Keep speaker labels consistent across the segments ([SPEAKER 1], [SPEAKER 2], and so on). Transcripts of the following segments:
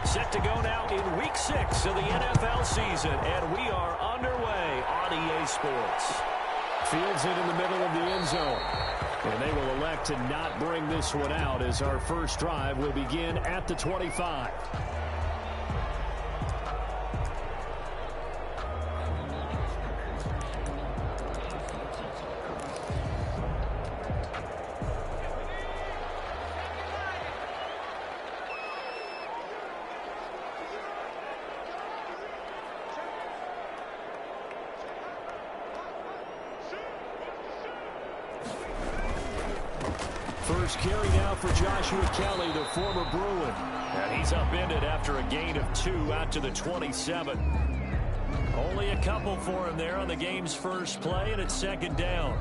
[SPEAKER 1] Set to go now in Week 6 of the NFL season, and we are underway on EA Sports. Fields it in the middle of the end zone. And they will elect to not bring this one out as our first drive will begin at the 25. First carry now for Joshua Kelly, the former Bruin. And he's upended after a gain of 2 out to the 27. Only a couple for him there on the game's first play, and it's second down.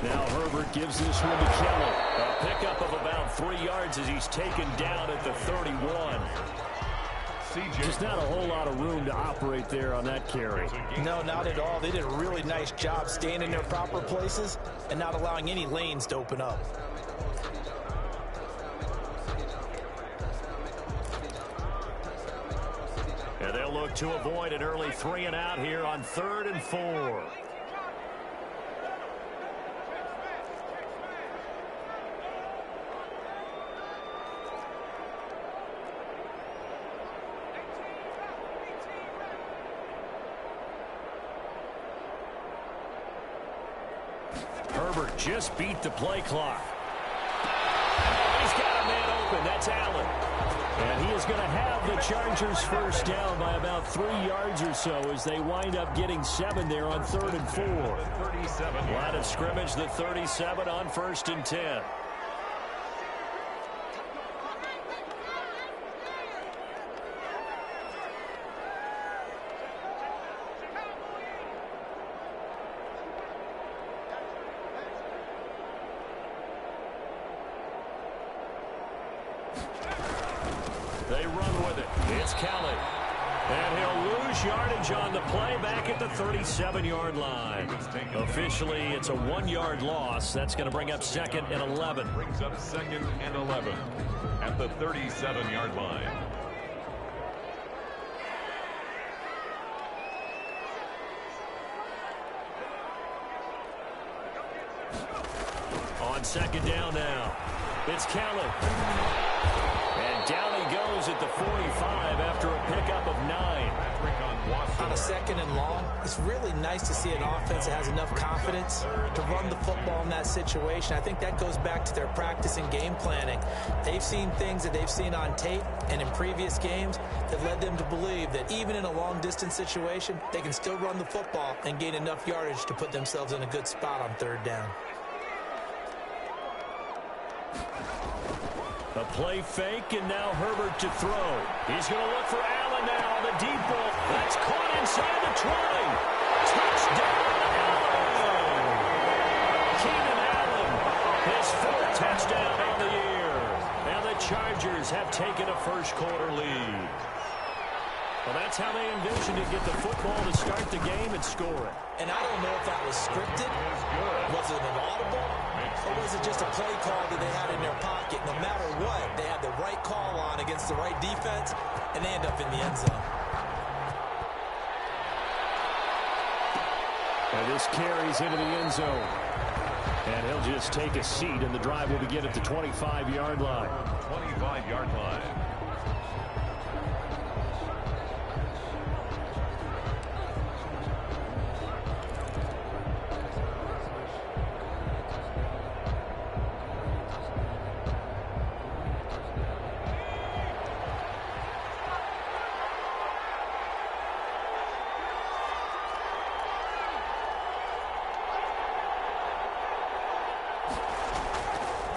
[SPEAKER 1] Now Herbert gives this one to Kelly. A pickup of about 3 yards as he's taken down at the 31. Just not a whole lot of room to operate there on that carry.
[SPEAKER 2] No, not at all. They did a really nice job staying in their proper places and not allowing any lanes to open up.
[SPEAKER 1] And they'll look to avoid an early 3 and out here on 3rd and 4. Herbert just beat the play clock. He's got a man open. That's Allen. And he is going to have the Chargers first down by about 3 yards or so as they wind up getting 7 there on 3rd and 4. Line of scrimmage, the 37 on 1st and 10. They run with it. It's Kelly. And he'll lose yardage on the play back at the 37-yard line. Officially, it's a 1-yard loss. That's going to bring up 2nd and 11.
[SPEAKER 3] Brings up 2nd and 11 at the 37-yard line.
[SPEAKER 1] On 2nd down now, it's Kelly. And down he goes at the 45 after a pickup of 9.
[SPEAKER 2] On a 2nd and long, it's really nice to see an offense that has enough confidence to run the football in that situation. I think that goes back to their practice and game planning. They've seen things that they've seen on tape and in previous games that led them to believe that even in a long-distance situation, they can still run the football and gain enough yardage to put themselves in a good spot on 3rd down.
[SPEAKER 1] A play fake, and now Herbert to throw. He's going to look for Allen now on the deep ball. That's caught inside the 20. Touchdown, Allen! Keenan Allen, his 4th touchdown on the year. Now the Chargers have taken a first-quarter lead. Well, that's how they envisioned to get the football to start the game and score it.
[SPEAKER 2] And I don't know if that was scripted. Was it an audible? Or was it just a play call that they had in their pocket? No matter what, they had the right call on against the right defense, and they end up in the end zone.
[SPEAKER 1] And this carries into the end zone. And he'll just take a seat, and the drive will begin at the 25-yard line.
[SPEAKER 3] 25-yard line.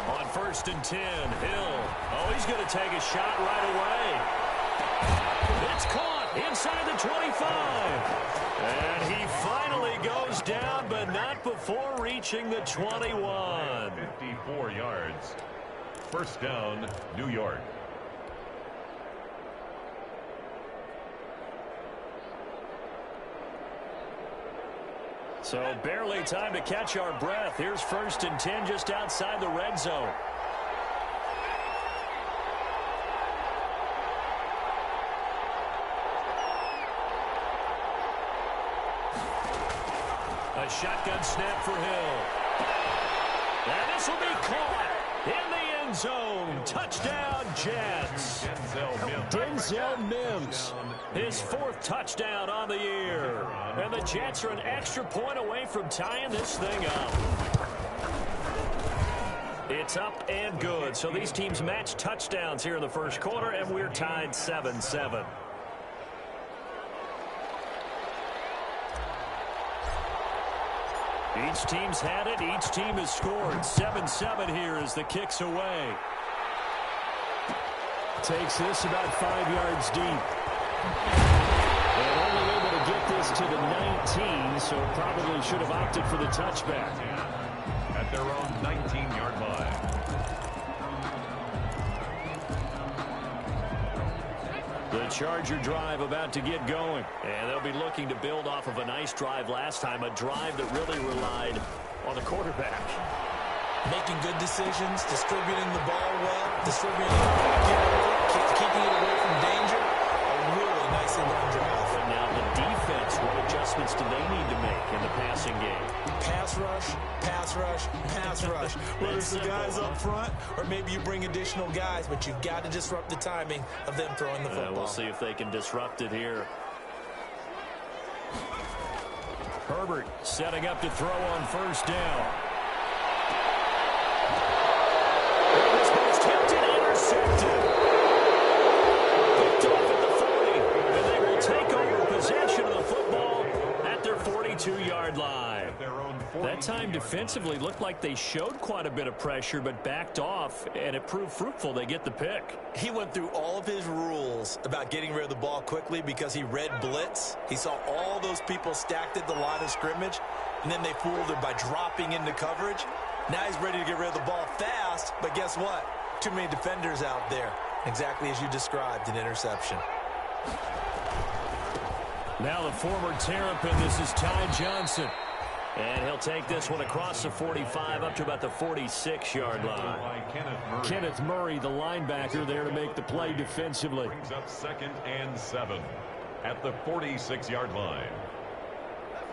[SPEAKER 1] On 1st and 10, Hill. Oh, he's going to take a shot right away. It's caught inside the 25. And he finally goes down, but not before reaching the 21.
[SPEAKER 3] 54 yards. First down, New York.
[SPEAKER 1] So barely time to catch our breath. Here's 1st and 10 just outside the red zone. A shotgun snap for Hill. And this will be caught in the end zone. Touchdown, Jets. Denzel Mims, his 4th touchdown on the year. And the Jets are an extra point away from tying this thing up. It's up and good. So these teams match touchdowns here in the first quarter, and we're tied 7-7. Each team's had it. Each team has scored. 7-7 here as the kick's away. Takes this about 5 yards deep. And only able to get this to the 19, so probably should have opted for the touchback.
[SPEAKER 3] At their own 19-yard line.
[SPEAKER 1] The Charger drive about to get going. And they'll be looking to build off of a nice drive last time, a drive that really relied on the quarterback.
[SPEAKER 2] Making good decisions, distributing the ball well, distributing it, keeping it away from danger. A really nicely run drive.
[SPEAKER 1] But now the defense, what adjustments do they need to make in the passing game?
[SPEAKER 2] Pass rush, pass rush, pass rush. Whether it's the guys up front or maybe you bring additional guys, but you've got to disrupt the timing of them throwing the football.
[SPEAKER 1] We'll see if they can disrupt it here. Herbert setting up to throw on 1st down. This one's tempted, intercepted. Picked off at the 40, and they will take over possession of the football at their 42-yard line. That time defensively looked like they showed quite a bit of pressure but backed off, and it proved fruitful. They get the pick.
[SPEAKER 2] He went through all of his rules about getting rid of the ball quickly because he read blitz. He saw all those people stacked at the line of scrimmage, and then they fooled him by dropping into coverage. Now he's ready to get rid of the ball fast, but guess what? Too many defenders out there. Exactly as you described, an interception.
[SPEAKER 1] Now the former Terrapin, this is Ty Johnson. And he'll take this one across the 45 up to about the 46-yard line. Kenneth Murray, the linebacker, there to make the play defensively.
[SPEAKER 3] Brings up 2nd and 7 at the 46-yard line.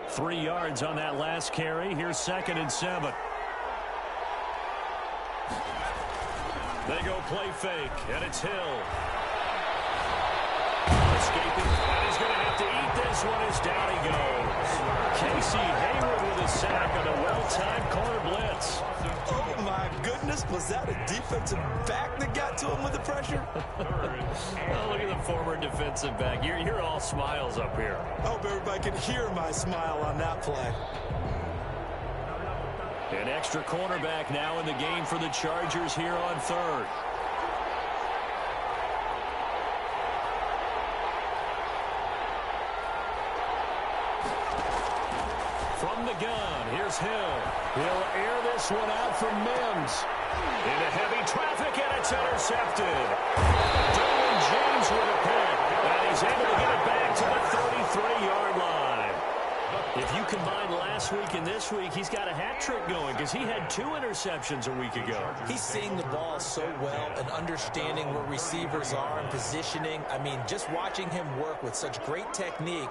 [SPEAKER 1] 3 yards on that last carry. Here's 2nd and 7. They go play fake, and it's Hill. Escaping, and he's going to have to eat this one as down he goes. Casey Hayward with a sack on a well-timed corner blitz.
[SPEAKER 2] Oh, my goodness. Was that a defensive back that got to him with the pressure?
[SPEAKER 1] Oh, look at the former defensive back. You're all smiles up here.
[SPEAKER 2] I hope everybody can hear my smile on that play.
[SPEAKER 1] An extra cornerback now in the game for the Chargers here on 3rd. From the gun, here's Hill. He'll air this one out for Mims. Into heavy traffic, and it's intercepted. Derwin James with a pick, and he's able to get it back to the 33-yard line. If you combine last week and this week, he's got a hat trick going because he had 2 interceptions a week ago.
[SPEAKER 2] He's seeing the ball so well and understanding where receivers are and positioning. I mean, just watching him work with such great technique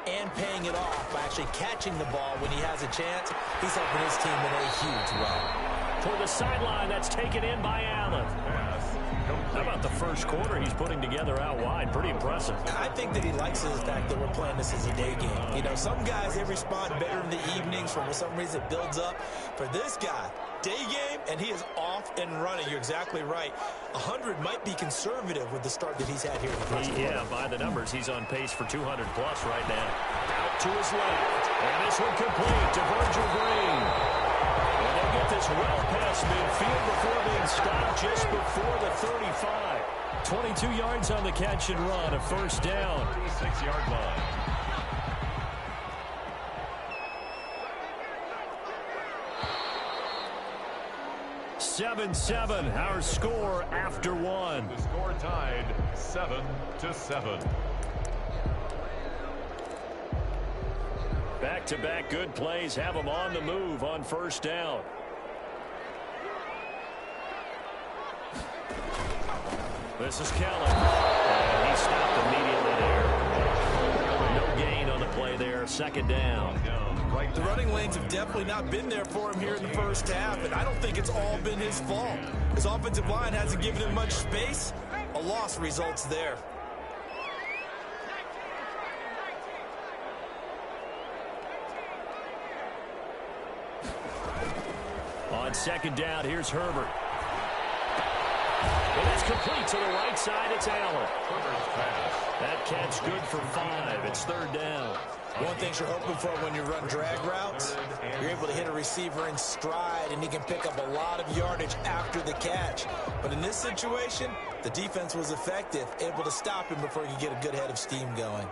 [SPEAKER 2] and paying it off by actually catching the ball when he has a chance, he's helping his team in a huge way.
[SPEAKER 1] For the sideline, that's taken in by Allen. How about the first quarter he's putting together out wide? Pretty impressive.
[SPEAKER 2] I think that he likes the fact that we're playing this as a day game. You know, some guys, they respond better in the evenings. For some reason, it builds up. For this guy, day game, and he is off and running. You're exactly right. 100 might be conservative with the start that he's had here in the first quarter.
[SPEAKER 1] Yeah, by the numbers, he's on pace for 200-plus right now. Out to his left. And this one complete to Virgil Green. And they'll get this well past midfield before being stopped just before the 35. 22 yards on the catch and run, a 1st down.
[SPEAKER 3] 36-yard line.
[SPEAKER 1] Seven, our score after 1.
[SPEAKER 3] The score tied 7-7.
[SPEAKER 1] Back-to-back good plays have them on the move on first down. This is Kelly. And he stopped immediately there. No gain on the play there. Second down.
[SPEAKER 2] The running lanes have definitely not been there for him here in the first half, and I don't think it's all been his fault. His offensive line hasn't given him much space. A loss results there.
[SPEAKER 1] On second down, here's Herbert. And it's complete to the right side. It's Allen. That catch good for 5. It's third down.
[SPEAKER 2] One thing you're hoping for when you run drag routes, you're able to hit a receiver in stride, and he can pick up a lot of yardage after the catch. But in this situation, the defense was effective, able to stop him before he could get a good head of steam going.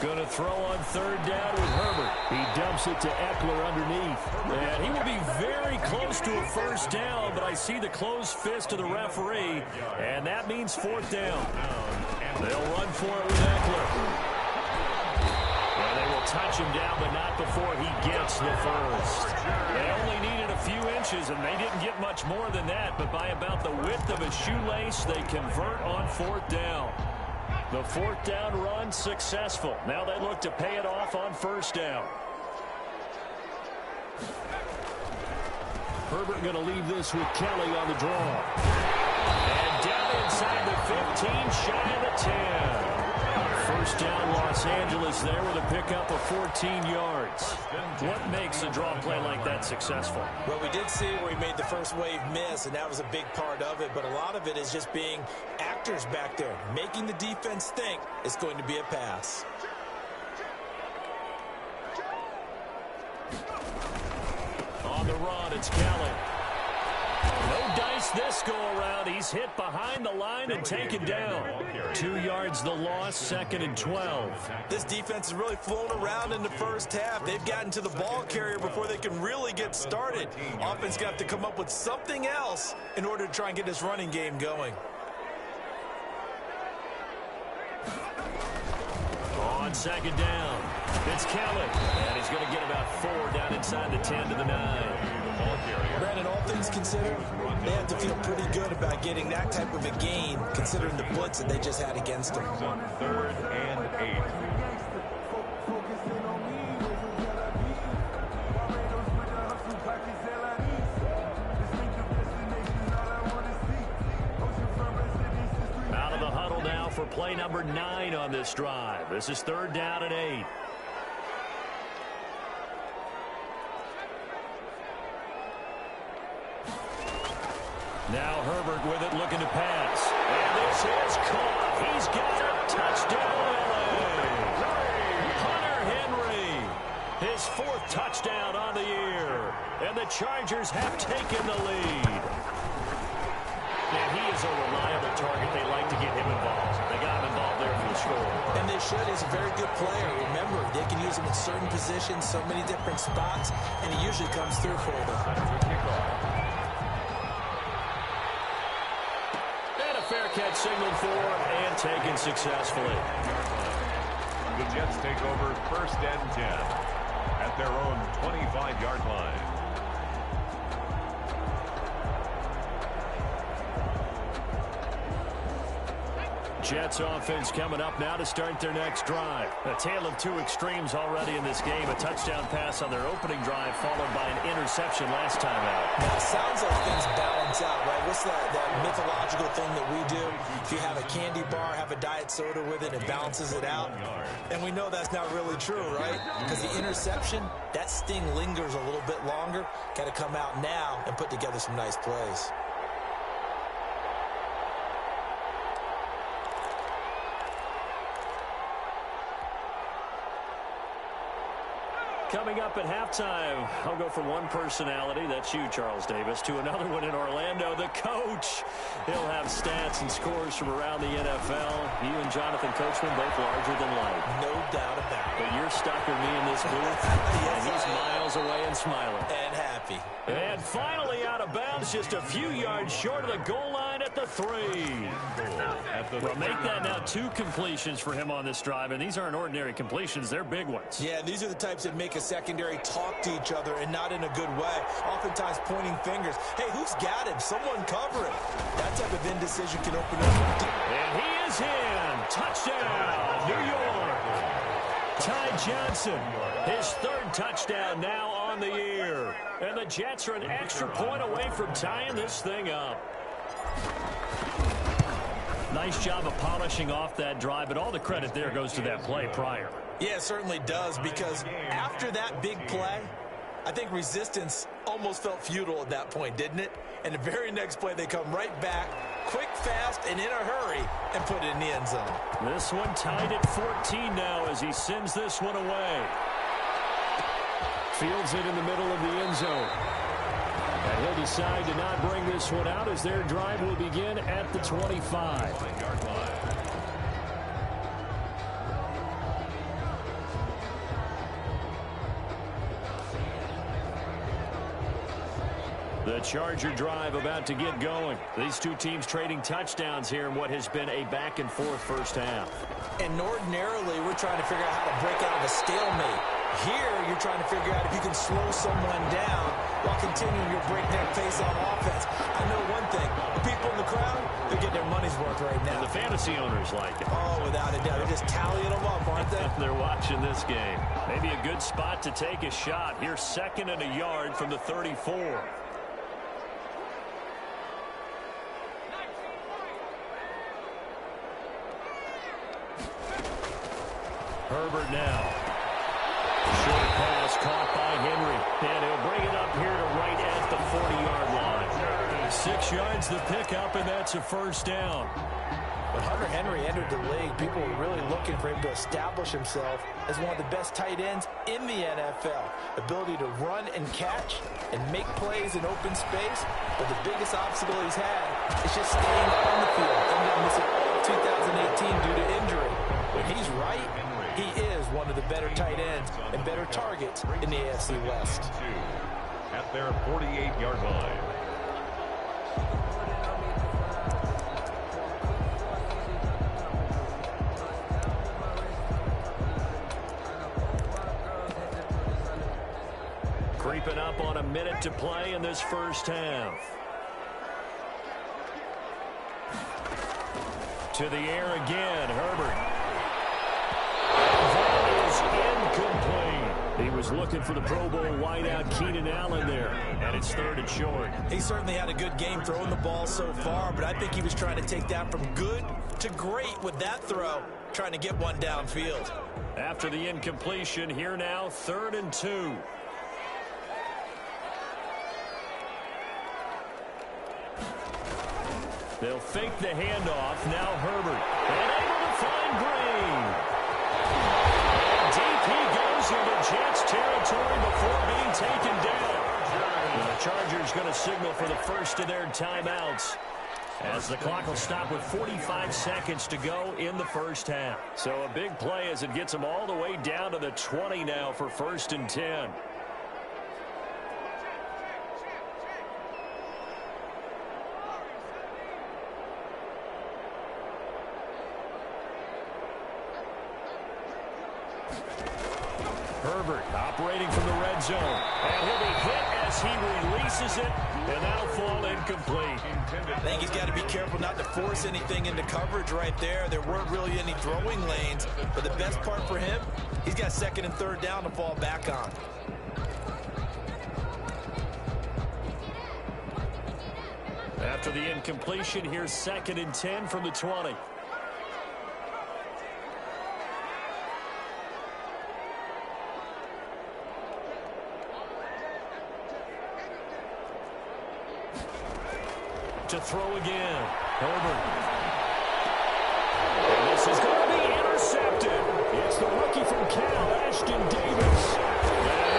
[SPEAKER 1] Going to throw on third down with Herbert. He dumps it to Eckler underneath. And he will be very close to a first down, but I see the closed fist of the referee, and that means fourth down. They'll run for it with Eckler. And they will touch him down, but not before he gets the first. They only needed a few inches, and they didn't get much more than that, but by about the width of a shoelace, they convert on fourth down. The fourth down run successful. Now they look to pay it off on first down. Herbert going to leave this with Kelly on the draw. And down inside the 15, shy of the 10. First down, Los Angeles there with a pickup of 14 yards. What makes a draw play like that successful?
[SPEAKER 2] Well, we did see where he made the first wave miss, and that was a big part of it. But a lot of it is just being actors back there, making the defense think it's going to be a pass.
[SPEAKER 1] On the run, it's Kelly. No dice this go-around. He's hit behind the line and taken down. 2 yards the loss, second and 12.
[SPEAKER 2] This defense has really flown around in the first half. They've gotten to the ball carrier before they can really get started. Offense got to come up with something else in order to try and get this running game going.
[SPEAKER 1] On second down, it's Kelly. And he's going to get about 4 down inside the 10 to the 9.
[SPEAKER 2] Brandon, all things considered, they have to feel pretty good about getting that type of a gain, considering the blitz that they just had against them.
[SPEAKER 3] Third and 8.
[SPEAKER 1] Out of the huddle now for play number 9 on this drive. This is third down and 8. Now Herbert with it, looking to pass. And this is caught. He's got it. Touchdown, LA. Hunter Henry. His 4th touchdown on the year. And the Chargers have taken the lead. And he is a reliable target. They like to get him involved. They got him involved there for the score.
[SPEAKER 2] And they should. He's a very good player. Remember, they can use him in certain positions, so many different spots, and he usually comes through for them.
[SPEAKER 1] Fair catch signaled for and taken successfully.
[SPEAKER 3] The Jets take over first and 10 at their own 25-yard line.
[SPEAKER 1] Jets offense coming up now to start their next drive. A tale of 2 extremes already in this game. A touchdown pass on their opening drive followed by an interception last time out.
[SPEAKER 2] Now, it sounds like things balance out, right? What's that mythological thing that we do? If you have a candy bar, have a diet soda with it, it balances it out. And we know that's not really true, right? Because the interception, that sting lingers a little bit longer. Got to come out now and put together some nice plays.
[SPEAKER 1] Coming up at halftime, I'll go from one personality, that's you, Charles Davis, to another one in Orlando, the coach. He'll have stats and scores from around the NFL. You and Jonathan Coachman both larger than life.
[SPEAKER 2] No doubt about it.
[SPEAKER 1] But you're stuck with me in this booth, and he's miles away and smiling.
[SPEAKER 2] And happy.
[SPEAKER 1] And finally out of bounds, just a few yards short of the goal line at the 3. Well, make that now 2 completions for him on this drive, and these aren't ordinary completions. They're big ones.
[SPEAKER 2] Yeah, these are the types that make a secondary talk to each other and not in a good way. Oftentimes pointing fingers. Hey, who's got him? Someone cover him. That type of indecision can open up.
[SPEAKER 1] And he is in. Touchdown, New York. Ty Johnson, his 3rd touchdown now on the year. And the Jets are an extra point away from tying this thing up. Nice job of polishing off that drive, but all the credit there goes to that play prior.
[SPEAKER 2] Yeah, it certainly does, because after that big play, I think resistance almost felt futile at that point, didn't it? And the very next play, they come right back, quick, fast, and in a hurry, and put it in the end zone.
[SPEAKER 1] This one tied at 14 now as he sends this one away. Fields it in the middle of the end zone. And he'll decide to not bring this one out as their drive will begin at the 25. The Charger drive about to get going. These two teams trading touchdowns here in what has been a back-and-forth first half.
[SPEAKER 2] And ordinarily, we're trying to figure out how to break out of a stalemate. Here, you're trying to figure out if you can slow someone down while continuing your breakneck pace on offense. I know one thing. The people in the crowd, they're getting their money's worth right now.
[SPEAKER 1] And the fantasy owners like it.
[SPEAKER 2] Oh, without a doubt. They're just tallying them up, aren't they?
[SPEAKER 1] They're watching this game. Maybe a good spot to take a shot. Here's 2nd and a yard from the 34. Herbert now. Short pass caught by Henry. And he'll bring it up here to right at the 40-yard line. 6 yards the pickup, and that's a first down.
[SPEAKER 2] When Hunter Henry entered the league, people were really looking for him to establish himself as one of the best tight ends in the NFL. Ability to run and catch and make plays in open space. But the biggest obstacle he's had is just staying on the field. Ended up missing all of 2018 due to injury. When he's right, he is one of the better tight ends and better targets in the AFC West.
[SPEAKER 3] At their 48-yard line.
[SPEAKER 1] Creeping up on a minute to play in this first half. To the air again, Herbert. Incomplete. He was looking for the Pro Bowl wideout Keenan Allen there, and it's 3rd and short.
[SPEAKER 2] He certainly had a good game throwing the ball so far, but I think he was trying to take that from good to great with that throw, trying to get one downfield.
[SPEAKER 1] After the incompletion, here now, 3rd and 2. They'll fake the handoff. Now Herbert. And able to find Green. And deep he goes into Jets territory before being taken down. And the Chargers going to signal for the first of their timeouts, as the clock will stop with 45 seconds to go in the first half. So a big play as it gets them all the way down to the 20 now for 1st and 10. Herbert operating from the red zone. And he'll be hit as he releases it, and that'll fall incomplete.
[SPEAKER 2] I think he's got to be careful not to force anything into coverage right there. There weren't really any throwing lanes, but the best part for him, he's got 2nd and 3rd down to fall back on.
[SPEAKER 1] After the incompletion, here's 2nd and 10 from the 20. To throw again. Herbert. And this is going to be intercepted. It's the rookie from Cal, Ashton Davis. And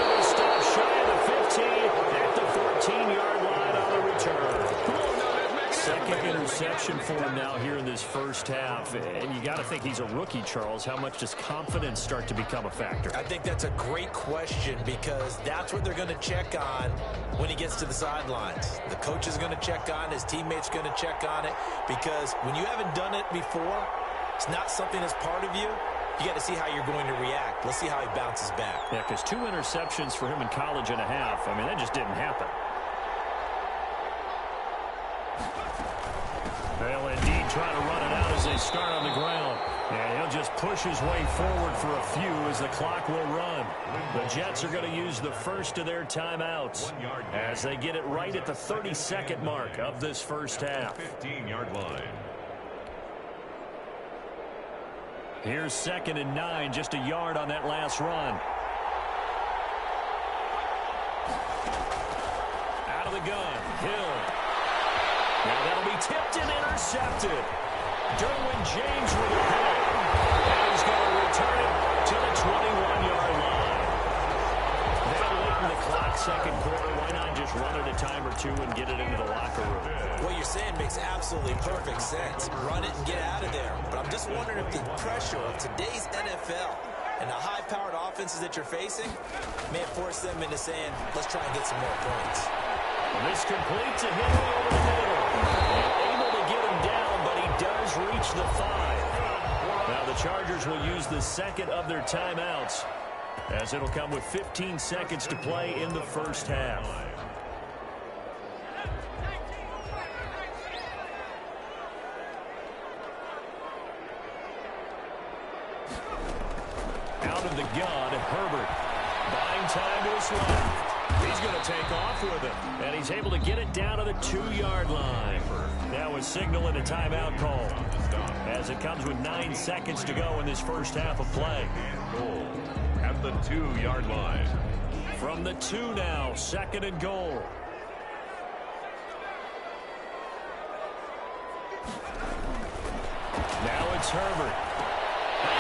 [SPEAKER 1] first half, and you got to think he's a rookie, Charles. How much does confidence start to become a factor?
[SPEAKER 2] I think that's a great question because that's what they're going to check on when he gets to the sidelines. The coach is going to check on, his teammates going to check on it, because when you haven't done it before, it's not something that's part of you. You got to see how you're going to react. Let's see how he bounces back.
[SPEAKER 1] Yeah, because 2 interceptions for him in college and a half. I mean, that just didn't happen. They'll indeed try to run it out as they start on the ground. And he'll just push his way forward for a few as the clock will run. The Jets are going to use the first of their timeouts as they get it right at the 32nd mark of this first half.
[SPEAKER 3] 15-yard line.
[SPEAKER 1] Here's 2nd and 9, just a yard on that last run. Out of the gun, Hill. Now that'll be tipped and intercepted. Derwin James with a hit. And he's going to return it to the 21-yard line. Now late in the clock, second quarter, why not just run it a time or two and get it into the locker room?
[SPEAKER 2] What you're saying makes absolutely perfect sense. Run it and get out of there. But I'm just wondering if the pressure of today's NFL and the high-powered offenses that you're facing may have forced them into saying, let's try and get some more points.
[SPEAKER 1] Well, this completes a Henry over the middle. Able to get him down, but he does reach the 5. Now the Chargers will use the second of their timeouts as it'll come with 15 seconds to play in the first half. Out of the gun, Herbert. Buying time to his left. He's going to take off with it, and he's able to get it down to the 2-yard line. That was signaling a timeout call as it comes with 9 seconds to go in this first half of play.
[SPEAKER 3] Goal at the 2-yard line.
[SPEAKER 1] From the 2 now, 2nd and goal. Now it's Herbert.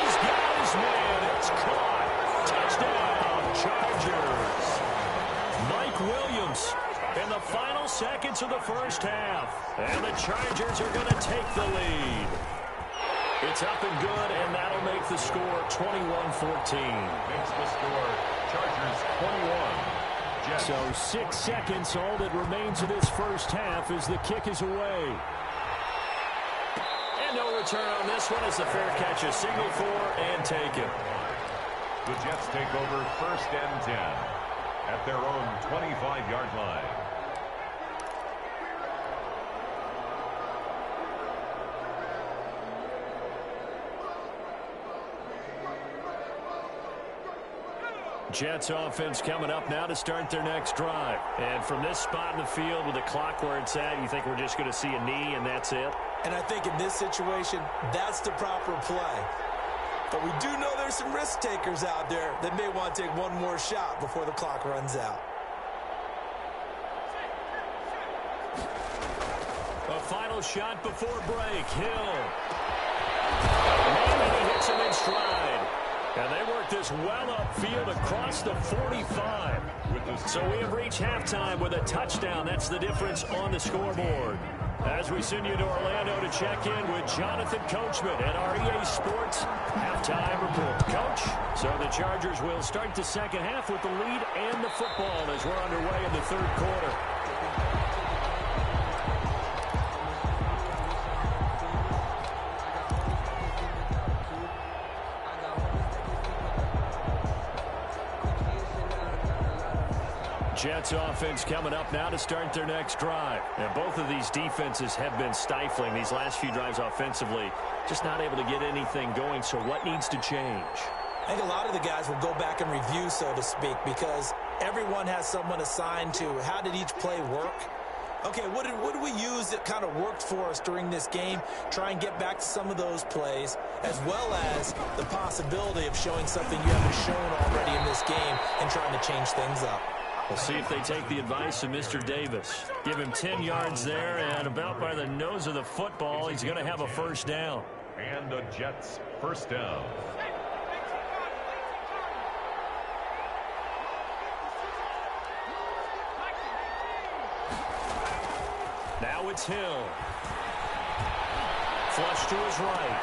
[SPEAKER 1] He's got his man. It's caught. Touchdown, Chargers. Mike Williams in the final seconds of the first half. And the Chargers are going to take the lead. It's up and good, and that'll make the score 21-14.
[SPEAKER 3] Makes the score Chargers 21. Jets.
[SPEAKER 1] So 6 seconds, all that remains of this first half as the kick is away. And no return on this one as the fair catch is signaled for and taken.
[SPEAKER 3] The Jets take over 1st and 10 at their own 25-yard line.
[SPEAKER 1] Jets offense coming up now to start their next drive. And from this spot in the field with the clock where it's at, you think we're just going to see a knee and that's it?
[SPEAKER 2] And I think in this situation, that's the proper play. But we do know there's some risk takers out there that may want to take one more shot before the clock runs out.
[SPEAKER 1] A final shot before break. Hill. And he hits him in stride. And they work this well upfield across the 45. So we have reached halftime with a touchdown. That's the difference on the scoreboard. As we send you to Orlando to check in with Jonathan Coachman at our EA Sports Halftime Report. Coach, so the Chargers will start the second half with the lead and the football as we're underway in the third quarter. Jets offense coming up now to start their next drive. And both of these defenses have been stifling these last few drives offensively. Just not able to get anything going. So what needs to change?
[SPEAKER 2] I think a lot of the guys will go back and review, so to speak, because everyone has someone assigned to how did each play work. Okay, what did we use that kind of worked for us during this game? Try and get back to some of those plays, as well as the possibility of showing something you haven't shown already in this game and trying to change things up.
[SPEAKER 1] We'll see if they take the advice of Mr. Davis. Give him 10 yards there, and about by the nose of the football, he's going to have a first down.
[SPEAKER 3] And the Jets first down.
[SPEAKER 1] Now it's Hill. flush to his right.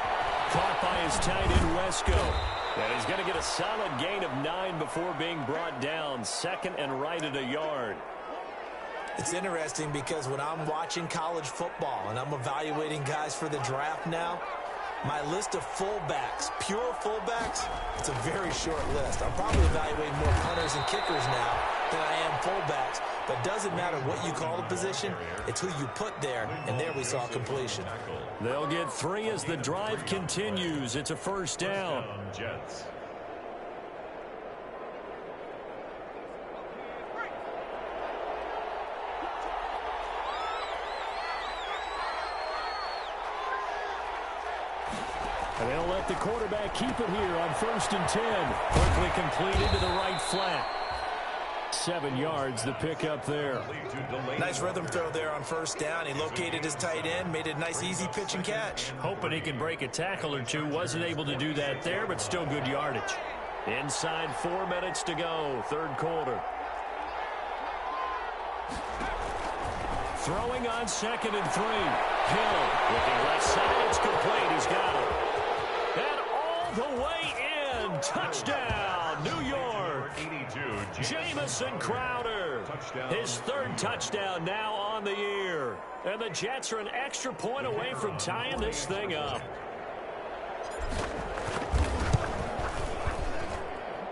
[SPEAKER 1] Caught by his tight end, Wesco. And he's going to get a solid gain of 9 before being brought down. Second and right at a yard.
[SPEAKER 2] It's interesting because when I'm watching college football and I'm evaluating guys for the draft now, my list of fullbacks, pure fullbacks, it's a very short list. I'm probably evaluating more punters and kickers now than I am fullbacks. But it doesn't matter what you call the position, it's who you put there, and there we saw completion.
[SPEAKER 1] They'll get 3 as the drive continues. It's a first down.
[SPEAKER 3] Jets.
[SPEAKER 1] And they'll let the quarterback keep it here on 1st and 10. Quickly completed to the right flat. 7 yards, the pickup there.
[SPEAKER 2] Nice rhythm throw there on 1st down. He located his tight end, made a nice easy pitch and catch.
[SPEAKER 1] Hoping he can break a tackle or two. Wasn't able to do that there, but still good yardage. Inside 4 minutes to go, 3rd quarter. Throwing on 2nd and 3. Hill looking left side. It's complete. He's got it. And all the way in. Touchdown, New York.
[SPEAKER 3] 82.
[SPEAKER 1] Jamison Crowder. His 3rd touchdown now on the year. And the Jets are an extra point away from tying this thing up.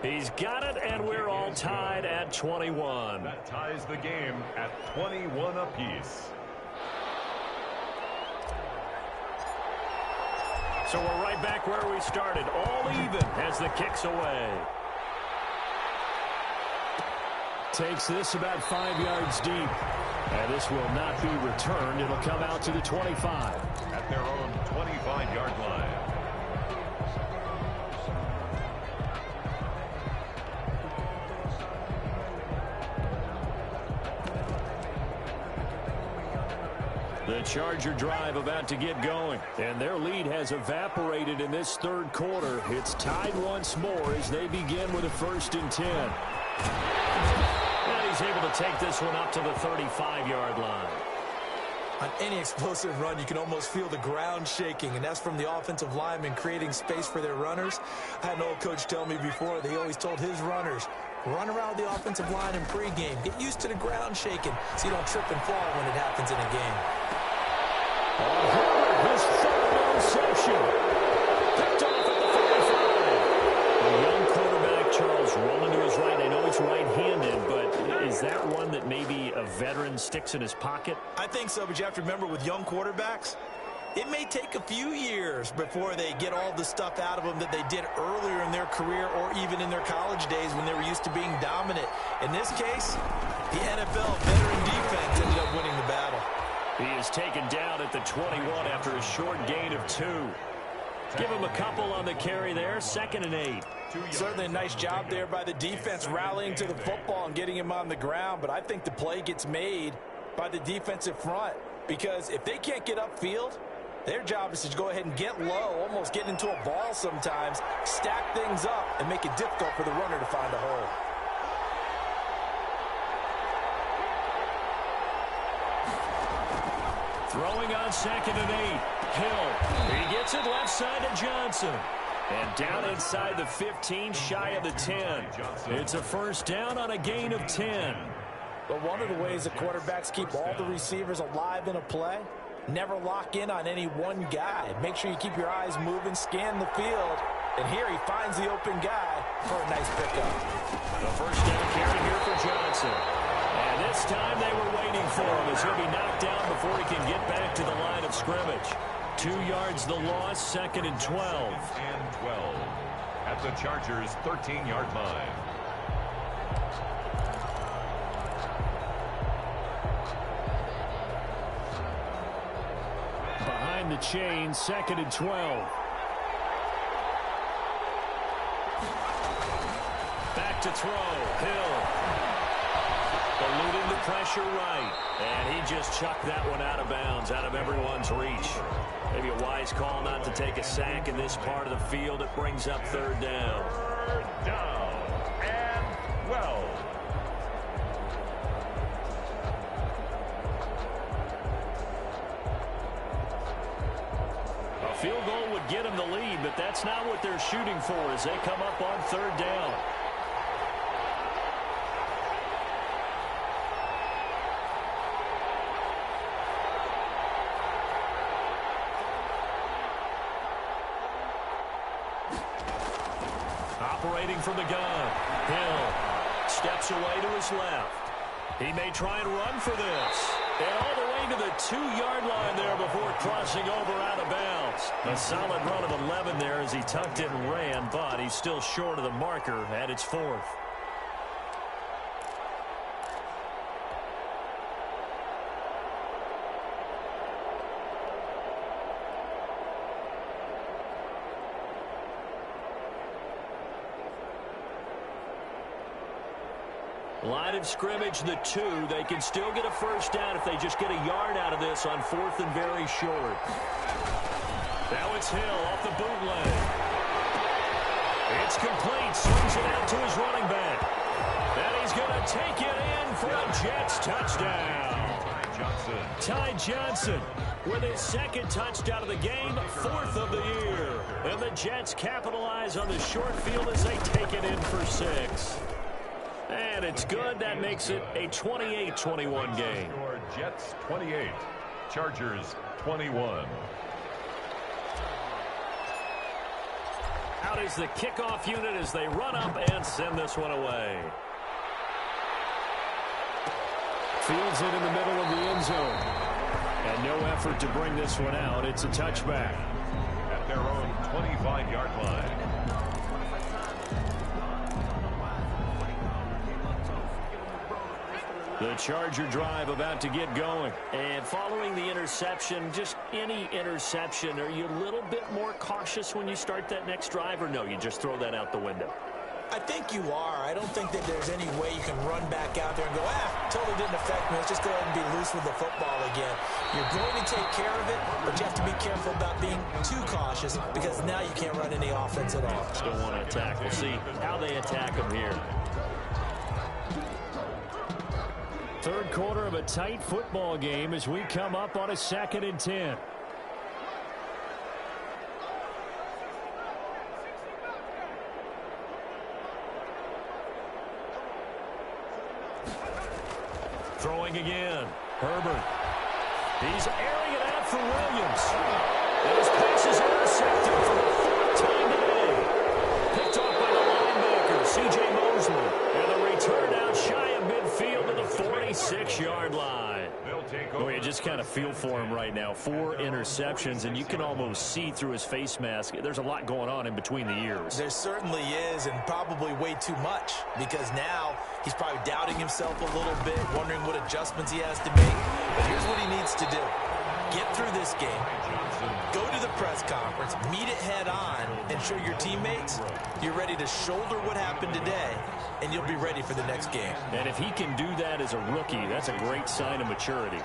[SPEAKER 1] He's got it, and we're all tied at 21.
[SPEAKER 3] That ties the game at 21 apiece.
[SPEAKER 1] So we're right back where we started, all even as the kick's away. Takes this about 5 yards deep. And this will not be returned. It'll come out to the 25.
[SPEAKER 3] At their own 25-yard line.
[SPEAKER 1] The Charger drive about to get going, and their lead has evaporated in this 3rd quarter. It's tied once more as they begin with a 1st and 10. And he's able to take this one up to the 35-yard line.
[SPEAKER 2] On any explosive run, you can almost feel the ground shaking, and that's from the offensive linemen creating space for their runners. I had an old coach tell me before, he always told his runners, run around the offensive line in pregame. Get used to the ground shaking so you don't trip and fall when it happens in a game.
[SPEAKER 1] His 3rd interception. Picked off at the 45. A young quarterback, Charles, rolling to his right. I know he's right-handed, but is that one that maybe a veteran sticks in his pocket?
[SPEAKER 2] I think so, but you have to remember with young quarterbacks, it may take a few years before they get all the stuff out of them that they did earlier in their career or even in their college days when they were used to being dominant. In this case, the NFL veteran defense ended up winning the battle.
[SPEAKER 1] He is taken down at the 21 after a short gain of 2. Give him a couple on the carry there. 2nd and 8.
[SPEAKER 2] Certainly a nice job there by the defense rallying to the football and getting him on the ground, but I think the play gets made by the defensive front because if they can't get upfield, their job is to go ahead and get low, almost get into a ball sometimes, stack things up, and make it difficult for the runner to find a hole.
[SPEAKER 1] Throwing on 2nd and 8. Hill. He gets it left side to Johnson. And down inside the 15, shy of the 10. It's a 1st down on a gain of 10.
[SPEAKER 2] But one of the ways the quarterbacks keep all the receivers alive in a play, never lock in on any one guy. Make sure you keep your eyes moving, scan the field. And here he finds the open guy for a nice pickup.
[SPEAKER 1] The 1st down carry here for Johnson. And this time they were waiting for him as he'll be knocked down before he can get back to the line of scrimmage. 2 yards the loss, 2nd and 12.
[SPEAKER 3] And 12 at the Chargers' 13-yard line.
[SPEAKER 1] Behind the chain, 2nd and 12. Back to throw, Hill. Eluding the pressure right. And he just chucked that one out of bounds, out of everyone's reach. Maybe a wise call not to take a sack in this part of the field. It brings up 3rd down.
[SPEAKER 3] 3rd down and 12.
[SPEAKER 1] Field goal would get them the lead, but that's not what they're shooting for as they come up on third down. Operating from the gun, Hill steps away to his left. He may try and run for this. And all the way to the 2-yard line there before crossing over out of bounds. A solid run of 11 there as he tucked it and ran, but he's still short of the marker at its 4th. Line of scrimmage, the 2. They can still get a first down if they just get a yard out of this on 4th and very short. Now it's Hill off the bootleg. It's complete. Swings it out to his running back. And he's going to take it in for a Jets touchdown. Ty Johnson with his 2nd touchdown of the game, 4th of the year. And the Jets capitalize on the short field as they take it in for 6. And it's good. That makes it a 28-21 game.
[SPEAKER 3] Jets 28, Chargers 21.
[SPEAKER 1] Out is the kickoff unit as they run up and send this one away. Fields it in the middle of the end zone. And no effort to bring this one out. It's a touchback.
[SPEAKER 3] At their own 25-yard line.
[SPEAKER 1] The Charger drive about to get going. And following the interception, just any interception, are you a little bit more cautious when you start that next drive, or no, you just throw that out the window?
[SPEAKER 2] I think you are. I don't think that there's any way you can run back out there and go, totally didn't affect me. Let's just go ahead and be loose with the football again. You're going to take care of it, but you have to be careful about being too cautious because now you can't run any offense at all.
[SPEAKER 1] Still want to attack. We'll see how they attack them here. Third quarter of a tight football game as we come up on a 2nd and 10. Throwing again. Herbert. He's airing it out for Williams. And his pass is intercepted for the 4th time today. Picked off by the linebacker, C.J. Mosley. And the return out shy of midfield to the 46-yard line. Oh, you just kind of feel for him right now. 4 interceptions, and you can almost see through his face mask. There's a lot going on in between the ears.
[SPEAKER 2] There certainly is, and probably way too much, because now he's probably doubting himself a little bit, wondering what adjustments he has to make. But here's what he needs to do. Get through this game, go to the press conference, meet it head on, and show your teammates you're ready to shoulder what happened today, and you'll be ready for the next game.
[SPEAKER 1] And if he can do that as a rookie, that's a great sign of maturity.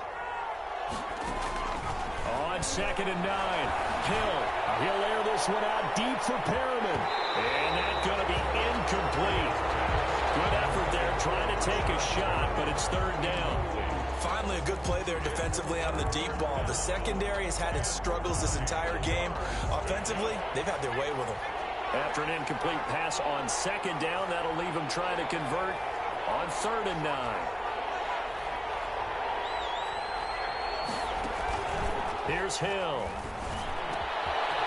[SPEAKER 1] On 2nd and 9, Hill. He'll air this one out deep for Perriman. And that's going to be incomplete. Good effort there trying to take a shot, but it's 3rd down.
[SPEAKER 2] Finally, a good play there defensively on the deep ball. The secondary has had its struggles this entire game. Offensively, they've had their way with them.
[SPEAKER 1] After an incomplete pass on 2nd down, that'll leave him trying to convert on 3rd and 9. Here's Hill.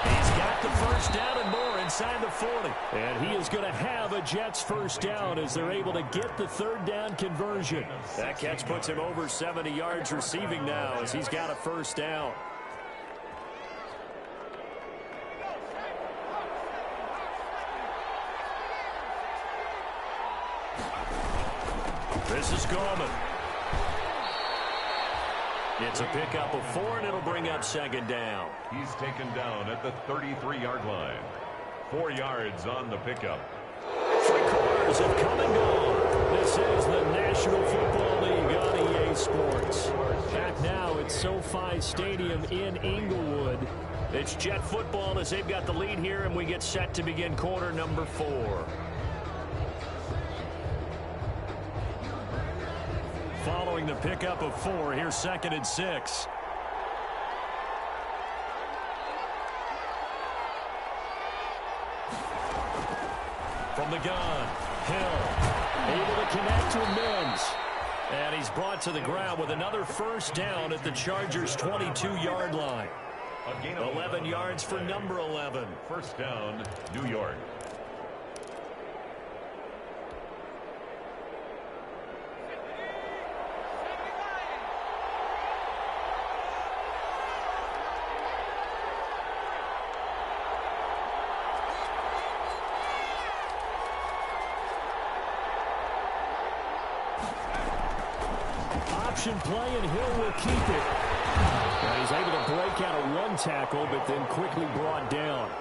[SPEAKER 1] He's got the first down and more inside the 40. And he is going to have a Jets first down as they're able to get the 3rd down conversion. That catch puts him over 70 yards receiving now as he's got a first down. This is Gorman. It's a pickup of 4, and it'll bring up 2nd down.
[SPEAKER 3] He's taken down at the 33-yard line. 4 yards on the pickup.
[SPEAKER 1] 3 quarters have come and gone. This is the National Football League on EA Sports. Back now at SoFi Stadium in Inglewood. It's Jet football as they've got the lead here, and we get set to begin quarter number 4. Following the pickup of 4, here's 2nd and 6. from the gun. Hill able to connect with Mims. And he's brought to the ground with another first down at the Chargers' 22-yard line. 11 yards for number 11.
[SPEAKER 3] First down, New York.
[SPEAKER 1] Option play, and Hill will keep it. And he's able to break out of one tackle, but then quickly brought down.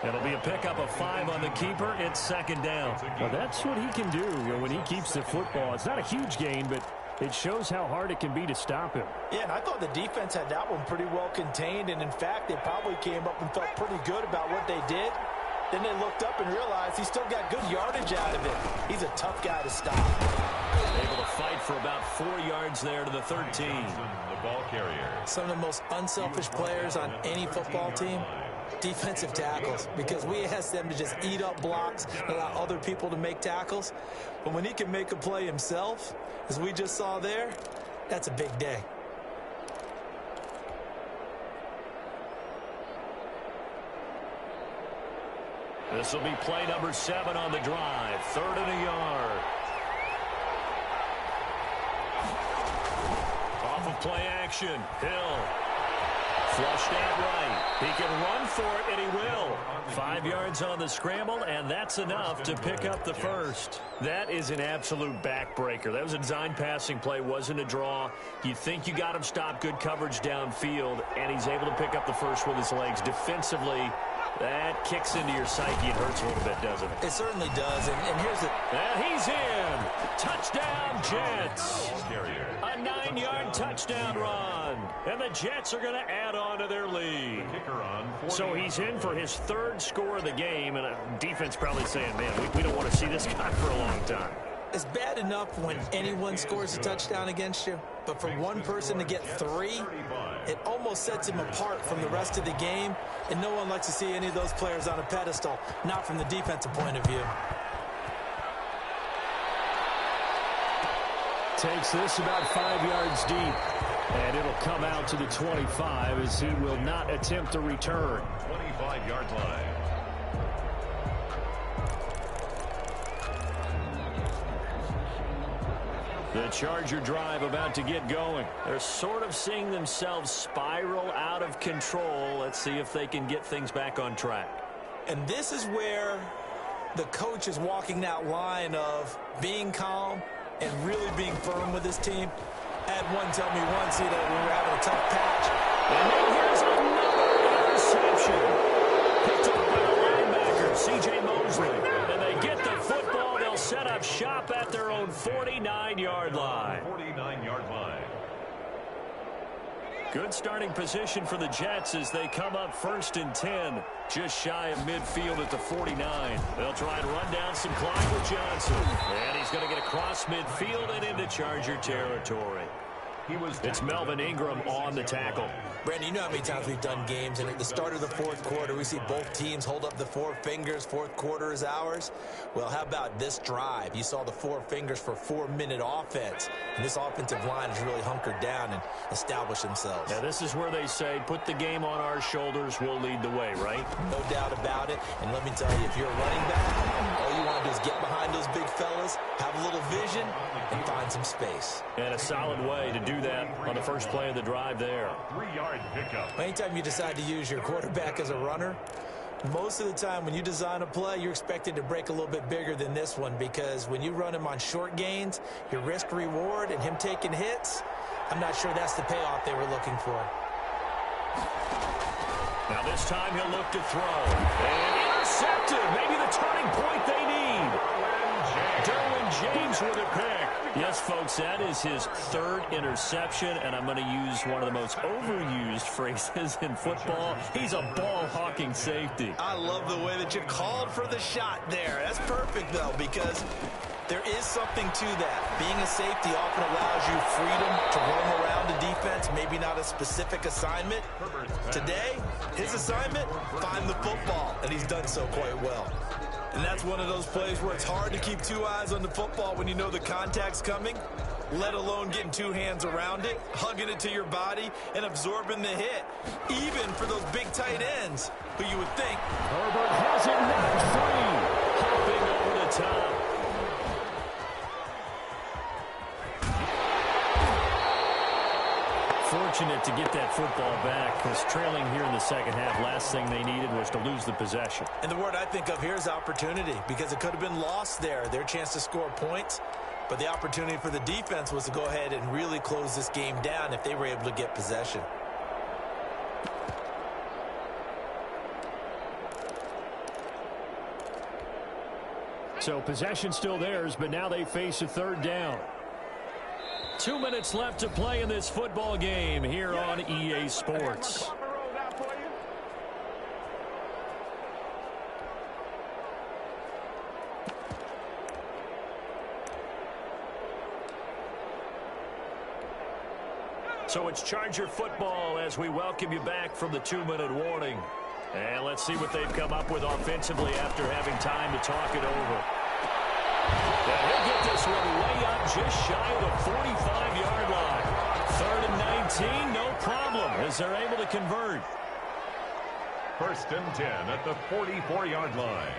[SPEAKER 1] It'll be a pickup of 5 on the keeper. It's second down. Well, that's what he can do, when he keeps the football. It's not a huge gain, but it shows how hard it can be to stop him.
[SPEAKER 2] Yeah, and I thought the defense had that one pretty well contained, and in fact, they probably came up and felt pretty good about what they did. Then they looked up and realized he still got good yardage out of it. He's a tough guy to stop.
[SPEAKER 1] Able to fight for about 4 yards there to the 13.
[SPEAKER 3] The ball carrier.
[SPEAKER 2] Some of the most unselfish players on any football team, defensive tackles, because we ask them to just eat up blocks and allow other people to make tackles. But when he can make a play himself, as we just saw there, that's a big day.
[SPEAKER 1] This will be play number 7 on the drive. 3rd and a yard. Off of play action. Hill. Flushed out right. He can run for it, and he will. 5 yards on the scramble, and that's enough to pick up the first. That is an absolute backbreaker. That was a design passing play, wasn't a draw. You think you got him stopped, good coverage downfield, and he's able to pick up the first with his legs. Defensively, that kicks into your psyche and hurts a little bit, doesn't it?
[SPEAKER 2] It certainly does, and here's the...
[SPEAKER 1] And he's in. Touchdown, Jets. A 9-yard touchdown run. And the Jets are going to add on to their lead. So he's in for his 3rd score of the game, and defense probably saying, man, we don't want to see this guy for a long time.
[SPEAKER 2] It's bad enough when anyone scores a touchdown against you, but for one person to get 3, it almost sets him apart from the rest of the game, and no one likes to see any of those players on a pedestal, not from the defensive point of view.
[SPEAKER 1] Takes this about 5 yards deep, and it'll come out to the 25 as he will not attempt a return.
[SPEAKER 3] 25-yard line.
[SPEAKER 1] The Charger drive about to get going. They're sort of seeing themselves spiral out of control. Let's see if they can get things back on track.
[SPEAKER 2] And this is where the coach is walking that line of being calm and really being firm with his team. I had one tell me once, when we were having a tough patch.
[SPEAKER 1] And then here's another interception. Picked up by the linebacker, C.J. Mosley. And they get the football. They'll set up shop at their own 49-yard line.
[SPEAKER 3] 49-yard line.
[SPEAKER 1] Good starting position for the Jets as they come up 1st and 10, just shy of midfield at the 49. They'll try and run down some clock with Johnson. And he's going to get across midfield and into Charger territory. It's Melvin Ingram on the tackle.
[SPEAKER 2] Brandon, you know how many times we've done games, and at the start of the 4th quarter, we see both teams hold up the 4 fingers, 4th quarter is ours. Well, how about this drive? You saw the 4 fingers for 4-minute offense, and this offensive line has really hunkered down and established themselves.
[SPEAKER 1] Now, this is where they say, put the game on our shoulders, we'll lead the way, right?
[SPEAKER 2] No doubt about it, and let me tell you, if you're a running back, all you want to do is get behind those big fellas, have a little vision, and find some space.
[SPEAKER 1] And a solid way to do that on the first play of the drive there.
[SPEAKER 3] 3-yard pickup.
[SPEAKER 2] Anytime you decide to use your quarterback as a runner, most of the time when you design a play, you're expected to break a little bit bigger than this one, because when you run him on short gains, your risk-reward and him taking hits, I'm not sure that's the payoff they were looking for.
[SPEAKER 1] Now this time he'll look to throw. And intercepted. Maybe the turning point they need. Derwin James with a pick. Yes, folks, that is his 3rd interception, and I'm going to use one of the most overused phrases in football. He's a ball-hawking safety.
[SPEAKER 2] I love the way that you called for the shot there. That's perfect, though, because there is something to that. Being a safety often allows you freedom to roam around the defense, maybe not a specific assignment. Today, his assignment, find the football, and he's done so quite well. And that's one of those plays where it's hard to keep two eyes on the football when you know the contact's coming, let alone getting two hands around it, hugging it to your body, and absorbing the hit, even for those big tight ends who you would think.
[SPEAKER 1] Herbert has it knocked free, hopping over the top. Fortunate to get that football back, because trailing here in the second half, last thing they needed was to lose the possession.
[SPEAKER 2] And the word I think of here is opportunity, because it could have been lost there, their chance to score points. But the opportunity for the defense was to go ahead and really close this game down if they were able to get possession.
[SPEAKER 1] So possession still theirs, but now they face a third down. 2 minutes left to play in this football game here on EA Sports. So it's Charger football as we welcome you back from the 2-minute warning. And let's see what they've come up with offensively after having time to talk it over. And he'll get this one way up just shy of the 45-yard line. 3rd and 19, no problem, as they're able to convert.
[SPEAKER 3] 1st and 10 at the 44-yard line.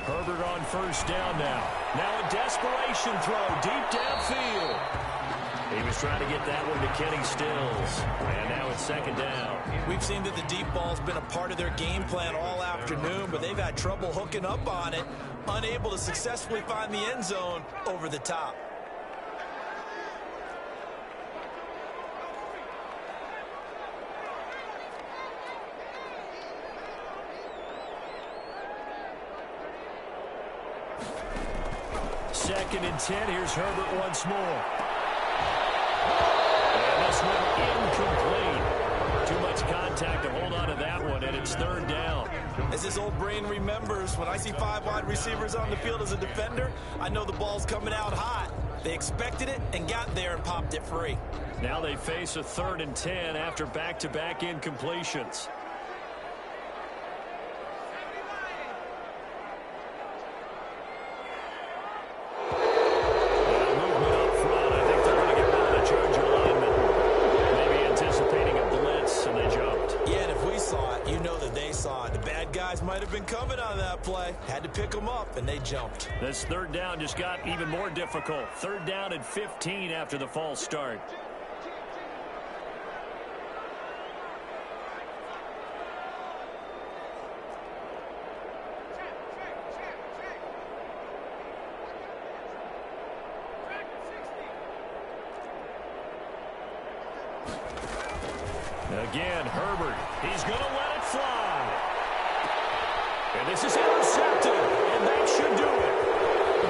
[SPEAKER 1] Herbert on 1st down now. Now a desperation throw deep downfield. He was trying to get that one to Kenny Stills. And now it's 2nd down.
[SPEAKER 2] We've seen that the deep ball's been a part of their game plan all afternoon, but they've had trouble hooking up on it, unable to successfully find the end zone over the top.
[SPEAKER 1] Second and 10. Here's Herbert once more. And this one incomplete. Too much contact to hold on to that one, and it's 3rd down.
[SPEAKER 2] As his old brain remembers, when I see 5 wide receivers on the field as a defender, I know the ball's coming out hot. They expected it and got there and popped it free.
[SPEAKER 1] Now they face a 3rd and 10 after back-to-back incompletions.
[SPEAKER 2] Might have been coming on that play. Had to pick them up, and they jumped.
[SPEAKER 1] This 3rd down just got even more difficult. 3rd down and 15 after the false start. Again, Herbert. He's going to let it fly. And this is intercepted, and that should do it.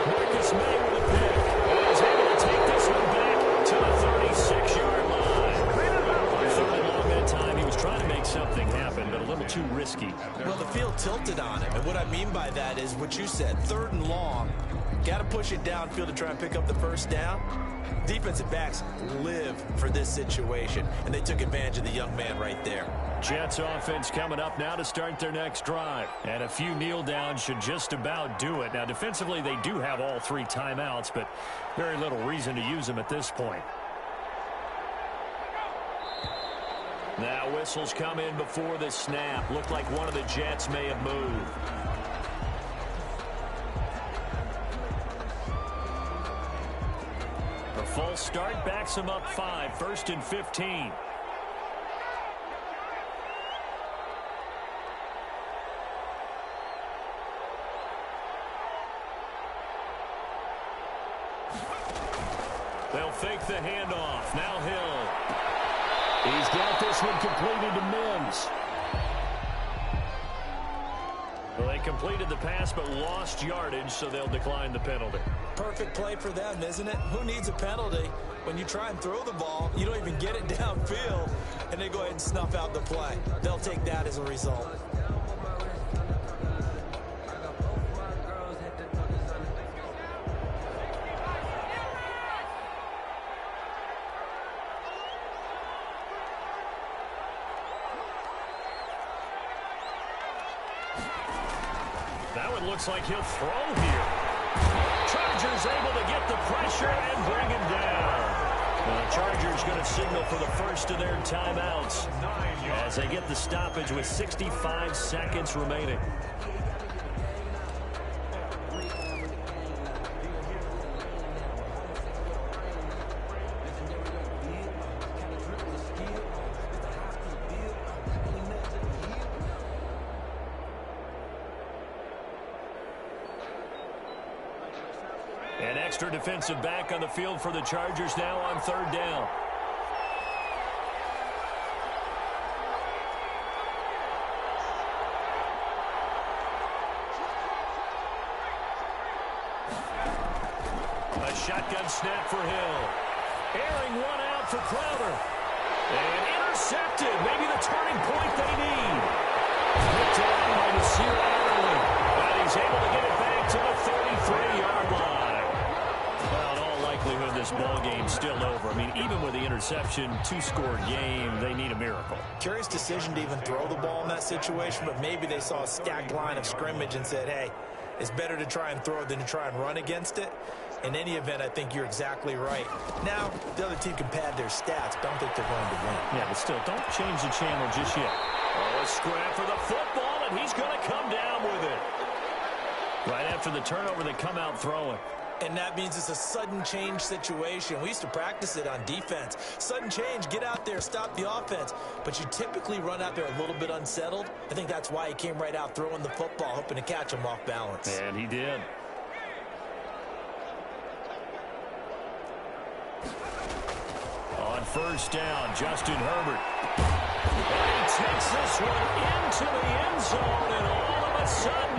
[SPEAKER 1] Marcus May with a pick. And he's able to take this one back to the 36-yard line. 3rd and long that time. He was trying to make something happen, but a little too risky.
[SPEAKER 2] Well, the field tilted on him, and what I mean by that is what you said, 3rd and long. Got to push it downfield to try and pick up the 1st down. Defensive backs live for this situation, and they took advantage of the young man right there.
[SPEAKER 1] Jets offense coming up now to start their next drive. And a few kneel downs should just about do it. Now, defensively, they do have all 3 timeouts, but very little reason to use them at this point. Now, whistles come in before the snap. Looked like one of the Jets may have moved. A false start backs them up 5. 1st and 15. They'll fake the handoff. Now Hill. He's got this one completed to Mims. Well, they completed the pass but lost yardage, so they'll decline the penalty.
[SPEAKER 2] Perfect play for them, isn't it? Who needs a penalty? When you try and throw the ball, you don't even get it downfield, and they go ahead and snuff out the play. They'll take that as a result.
[SPEAKER 1] That one looks like he'll throw here. Chargers able to get the pressure and bring him down. The Chargers going to signal for the first of their timeouts as they get the stoppage with 65 seconds remaining. An extra defensive back on the field for the Chargers now on third down. A shotgun snap for Hill. Airing one out for Crowder. And intercepted. Maybe the turning point they need. Picked off by Nasir Adderley. And he's able to get it back to the 33-yard line. Well, in all likelihood, this ball game's still over. I mean, even with the interception, two-score game, they need a miracle.
[SPEAKER 2] Curious decision to even throw the ball in that situation, but maybe they saw a stacked line of scrimmage and said, hey, it's better to try and throw than to try and run against it. In any event, I think you're exactly right. Now, the other team can pad their stats, but I don't think they're going to win.
[SPEAKER 1] Yeah, but still, don't change the channel just yet. Oh, a scrap for the football, and he's going to come down with it. Right after the turnover, they come out throwing.
[SPEAKER 2] And that means it's a sudden change situation. We used to practice it on defense. Sudden change, get out there, stop the offense. But you typically run out there a little bit unsettled. I think that's why he came right out throwing the football, hoping to catch him off balance.
[SPEAKER 1] And he did. On first down, Justin Herbert. And he takes this one into the end zone, and all of a sudden,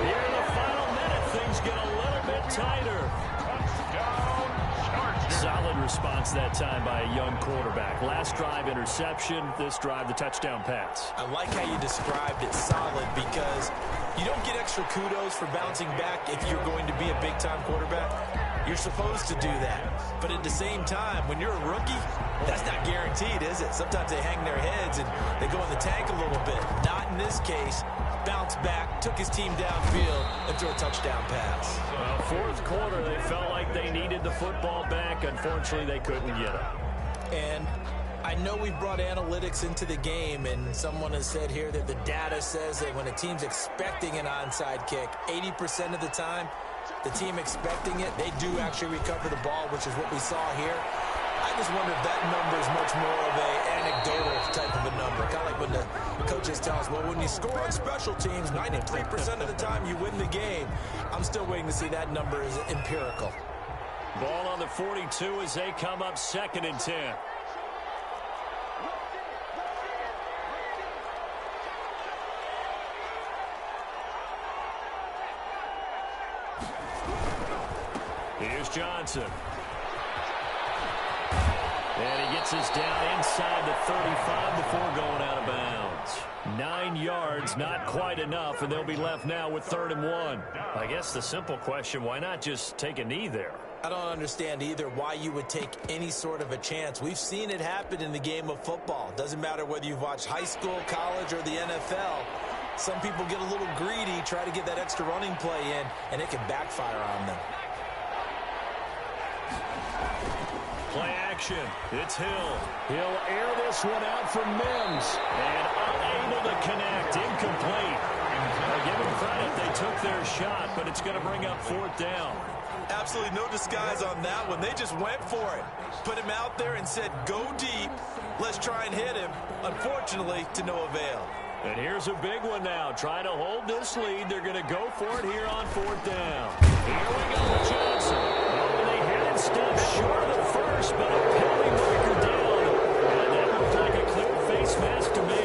[SPEAKER 1] here in the final minute, things get a little bit tighter. Solid response that time by a young quarterback. Last drive, interception. This drive, the touchdown pass.
[SPEAKER 2] I like how you described it solid because you don't get extra kudos for bouncing back if you're going to be a big-time quarterback. You're supposed to do that. But at the same time, when you're a rookie, that's not guaranteed, is it? Sometimes they hang their heads and they go in the tank a little bit. Not in this case. Bounced back, took his team downfield, and threw a touchdown pass.
[SPEAKER 1] Well, fourth quarter, they felt like they needed the football back. Unfortunately, they couldn't get it.
[SPEAKER 2] And I know we've brought analytics into the game, and someone has said here that the data says that when a team's expecting an onside kick, 80% of the time, the team expecting it, they do actually recover the ball, which is what we saw here. I just wonder if that number is much more of a anecdotal type of a number. Kind of like when the coaches tell us, well, when you score on special teams, 93% of the time you win the game. I'm still waiting to see that number is empirical.
[SPEAKER 1] Ball on the 42 as they come up 2nd and 10. Here's Johnson. And he gets us down inside the 35 before going out of bounds. 9 yards, not quite enough, and they'll be left now with 3rd and 1. I guess the simple question, why not just take a knee there?
[SPEAKER 2] I don't understand either why you would take any sort of a chance. We've seen it happen in the game of football. Doesn't matter whether you've watched high school, college, or the NFL. Some people get a little greedy, try to get that extra running play in, and it can backfire on them.
[SPEAKER 1] Play action. It's Hill. He'll air this one out for Mims. And unable to connect. Incomplete. I'll give them credit. They took their shot, but it's going to bring up 4th down.
[SPEAKER 2] Absolutely no disguise on that one. They just went for it. Put him out there and said, go deep. Let's try and hit him. Unfortunately, to no avail.
[SPEAKER 1] And here's a big one now. Trying to hold this lead. They're going to go for it here on 4th down. Here we go with Johnson. Oh, they had it stopped short of the first, but a penalty marker down. And that looked like a clear face mask to me.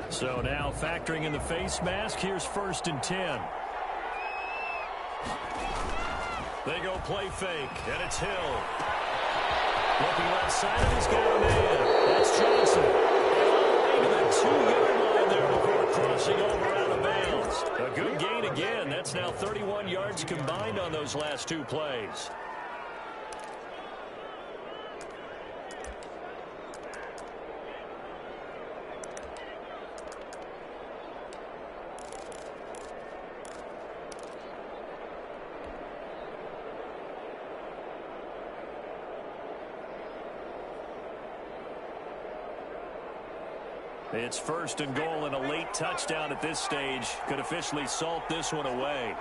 [SPEAKER 1] So now factoring in the face mask, here's 1st and 10. They go play fake, and it's Hill. Looking left side, he's got a man. That's Johnson. And all the way to the 2-yard line there before crossing over out of bounds. downs. A good gain again. That's now 31 yards combined on those last 2 plays. It's 1st and goal and a late touchdown at this stage. Could officially salt this one away.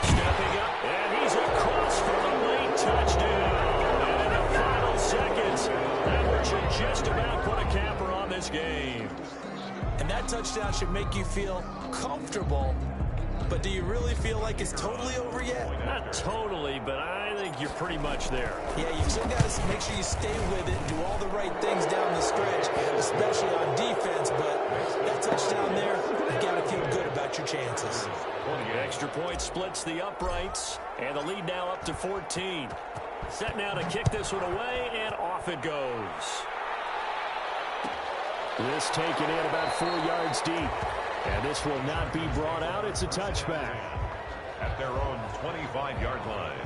[SPEAKER 1] Stepping up, and he's across for a late touchdown. And in the final seconds, that should just about put a capper on this game.
[SPEAKER 2] And that touchdown should make you feel comfortable. But do you really feel like it's totally over yet?
[SPEAKER 1] Not totally, but I think you're pretty much there.
[SPEAKER 2] Yeah, you've still got to make sure you stay with it and do all the right things down the stretch, especially on defense. But that touchdown there, you got to feel good about your chances.
[SPEAKER 1] The extra point splits the uprights, and the lead now up to 14. Set now to kick this one away, and off it goes. This taken in about 4 yards deep. And this will not be brought out. It's a touchback.
[SPEAKER 3] At their own 25-yard line.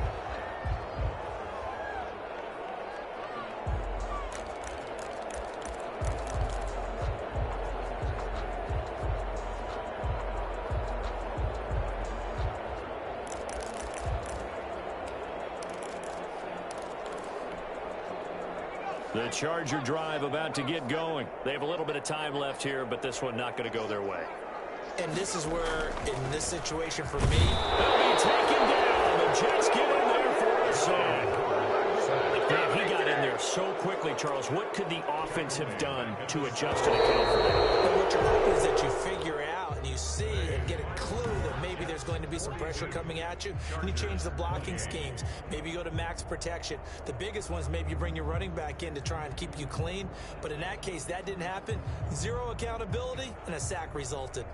[SPEAKER 1] The Charger drive about to get going. They have a little bit of time left here, but this one not going to go their way.
[SPEAKER 2] And this is where, in this situation for me,
[SPEAKER 1] they'll be taken down. The Jets get in there for a sack. Man, he got in there so quickly, Charles. What could the offense have done to adjust to account for that?
[SPEAKER 2] But what you're hoping is that you figure out and you see and get a clue that maybe there's going to be some pressure coming at you, and you change the blocking schemes. Maybe you go to max protection. The biggest one is maybe you bring your running back in to try and keep you clean. But in that case, that didn't happen. Zero accountability, and a sack resulted.